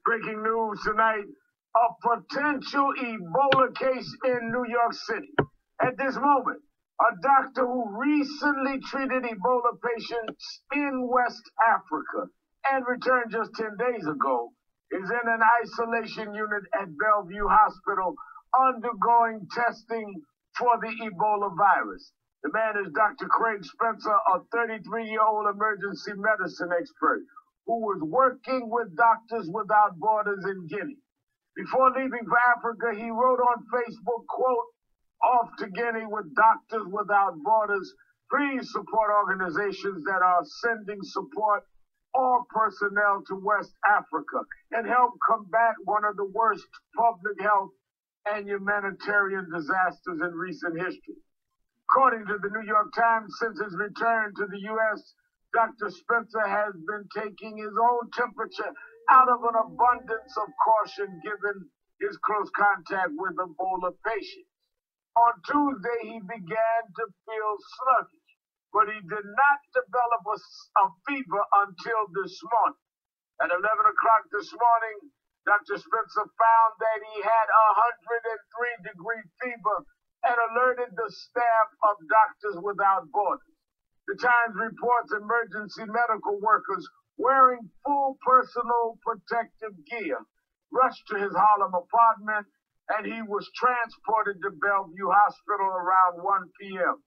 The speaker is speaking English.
Breaking news tonight, a potential Ebola case in New York City. At this moment, a doctor who recently treated Ebola patients in West Africa and returned just 10 days ago is in an isolation unit at Bellevue Hospital undergoing testing for the Ebola virus. The man is Dr. Craig Spencer, a 33-year-old emergency medicine expert who was working with Doctors Without Borders in Guinea. Before leaving for Africa, he wrote on Facebook, quote, "Off to Guinea with Doctors Without Borders. Please support organizations that are sending support or personnel to West Africa and help combat one of the worst public health and humanitarian disasters in recent history." According to the New York Times, since his return to the U.S., Dr. Spencer has been taking his own temperature out of an abundance of caution given his close contact with Ebola patients. On Tuesday, he began to feel sluggish, but he did not develop a fever until this morning. At 11 o'clock this morning, Dr. Spencer found that he had a 103-degree fever and alerted the staff of Doctors Without Borders. The Times reports emergency medical workers wearing full personal protective gear rushed to his Harlem apartment, and he was transported to Bellevue Hospital around 1 p.m.